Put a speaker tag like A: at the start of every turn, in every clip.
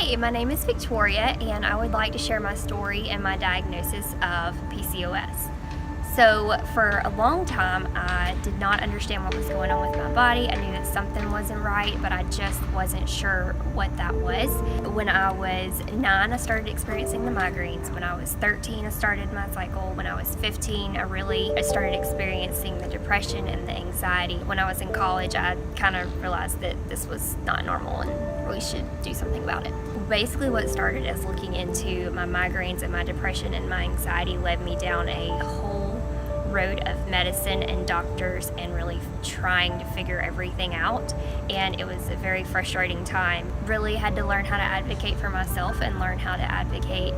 A: Hey, my name is Victoria, and I would like to share my story and my diagnosis of PCOS. So, for a long time, I did not understand what was going on with my body. I knew that something wasn't right, but I just wasn't sure what that was. When I was 9, I started experiencing the migraines. When I was 13, I started my cycle. When I was 15, I started experiencing the depression and the anxiety. When I was in college, I kind of realized that this was not normal and we should do something about it. Basically, what started as looking into my migraines and my depression and my anxiety led me down a whole road of medicine and doctors and really trying to figure everything out, and it was a very frustrating time. Really had to learn how to advocate for myself and learn how to advocate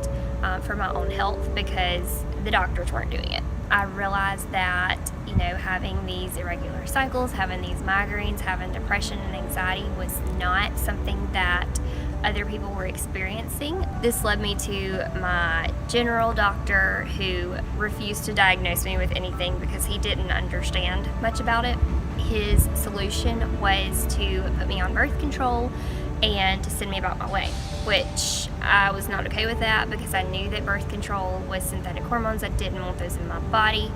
A: for my own health because the doctors weren't doing it. I realized that, having these irregular cycles, having these migraines, having depression and anxiety was not something that other people were experiencing. This led me to my general doctor, who refused to diagnose me with anything because he didn't understand much about it. His solution was to put me on birth control and to send me about my way, which I was not okay with that because I knew that birth control was synthetic hormones. I didn't want those in my body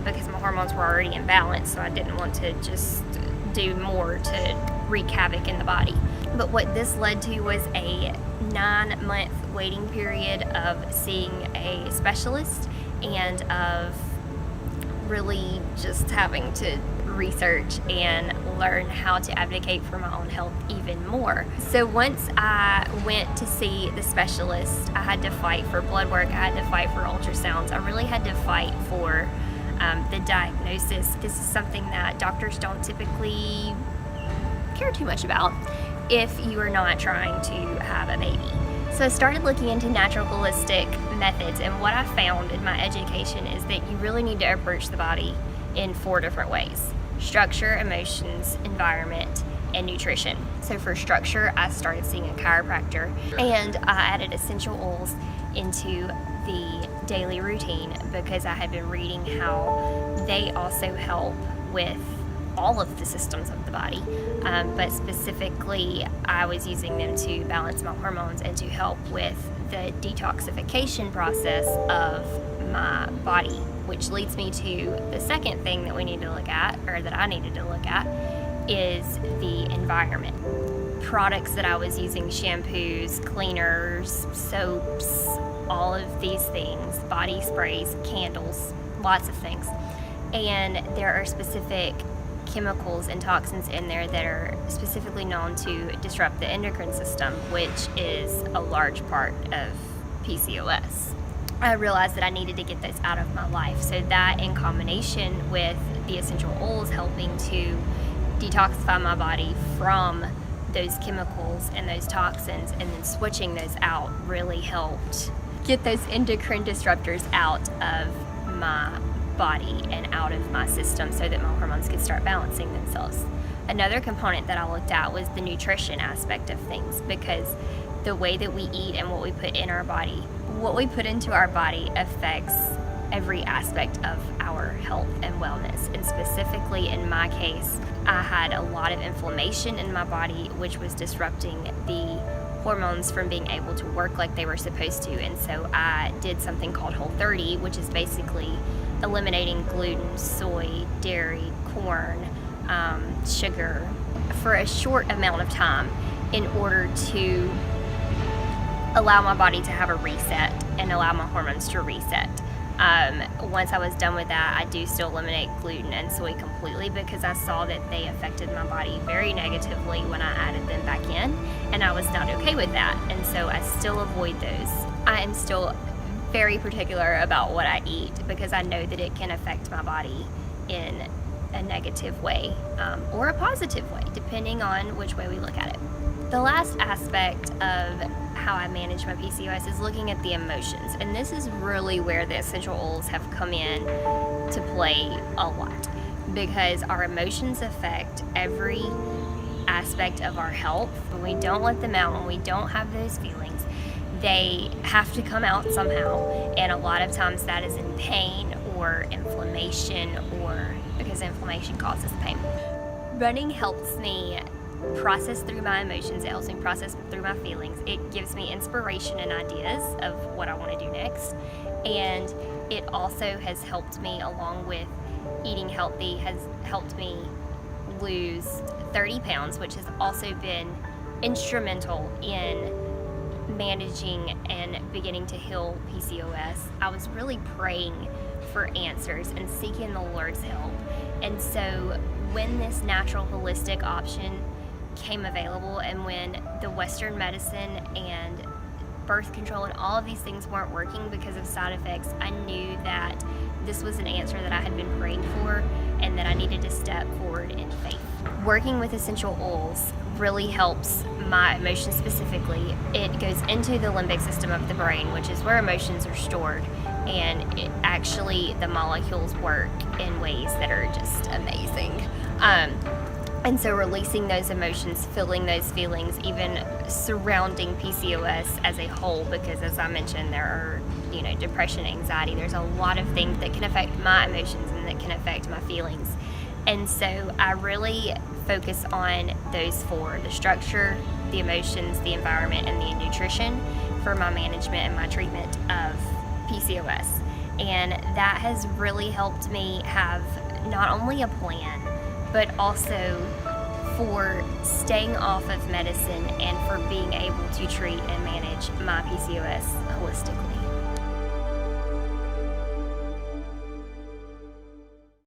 A: because my hormones were already imbalanced, so I didn't want to just do more to wreak havoc in the body. But what this led to was a 9-month waiting period of seeing a specialist and of really just having to research and learn how to advocate for my own health even more. So once I went to see the specialist, I had to fight for blood work, I had to fight for ultrasounds, I really had to fight for the diagnosis. This is something that doctors don't typically care too much about if you are not trying to have a baby. So I started looking into natural holistic methods, and what I found in my education is that you really need to approach the body in 4 different ways: structure, emotions, environment, and nutrition. So for structure, I started seeing a chiropractor, and I added essential oils into the daily routine because I had been reading how they also help with all of the systems of the body, but specifically I was using them to balance my hormones and to help with the detoxification process of my body, which leads me to the second thing that we need to look at, or that I needed to look at, is the environment. Products that I was using, shampoos, cleaners, soaps, all of these things, body sprays, candles, lots of things. And there are specific chemicals and toxins in there that are specifically known to disrupt the endocrine system, which is a large part of PCOS. I realized that I needed to get those out of my life. So that, in combination with the essential oils helping to detoxify my body from those chemicals and those toxins, and then switching those out, really helped get those endocrine disruptors out of my body and out of my system so that my hormones could start balancing themselves. Another component that I looked at was the nutrition aspect of things, because the way that we eat and what we put in our body, what we put into our body affects every aspect of our health and wellness. And specifically in my case, I had a lot of inflammation in my body, which was disrupting the hormones from being able to work like they were supposed to. And so I did something called Whole30, which is basically eliminating gluten, soy, dairy, corn, sugar for a short amount of time in order to allow my body to have a reset and allow my hormones to reset. Once I was done with that, I do still eliminate gluten and soy completely because I saw that they affected my body very negatively when I added them back in, and I was not okay with that, and so I still avoid those. I am still very particular about what I eat because I know that it can affect my body in a negative way or a positive way, depending on which way we look at it. The last aspect of how I manage my PCOS is looking at the emotions, and this is really where the essential oils have come in to play a lot, because our emotions affect every aspect of our health. When we don't let them out, when we don't have those feelings, they have to come out somehow, and a lot of times that is in pain or inflammation, or because inflammation causes pain. Running helps me process through my emotions. It helps me process through my feelings. It gives me inspiration and ideas of what I want to do next. And it also has helped me, along with eating healthy, has helped me lose 30 pounds, which has also been instrumental in managing and beginning to heal PCOS. I was really praying for answers and seeking the Lord's help. And so when this natural holistic option came available, and when the Western medicine and birth control and all of these things weren't working because of side effects, I knew that this was an answer that I had been praying for and that I needed to step forward in faith. Working with essential oils really helps my emotions specifically. It goes into the limbic system of the brain, which is where emotions are stored, and it actually, the molecules work in ways that are just amazing. And so releasing those emotions, feeling those feelings, even surrounding PCOS as a whole, because as I mentioned, there are, depression, anxiety, there's a lot of things that can affect my emotions and that can affect my feelings. And so I really focus on those four: the structure, the emotions, the environment, and the nutrition for my management and my treatment of PCOS. And that has really helped me have not only a plan, but also for staying off of medicine and for being able to treat and manage my PCOS holistically.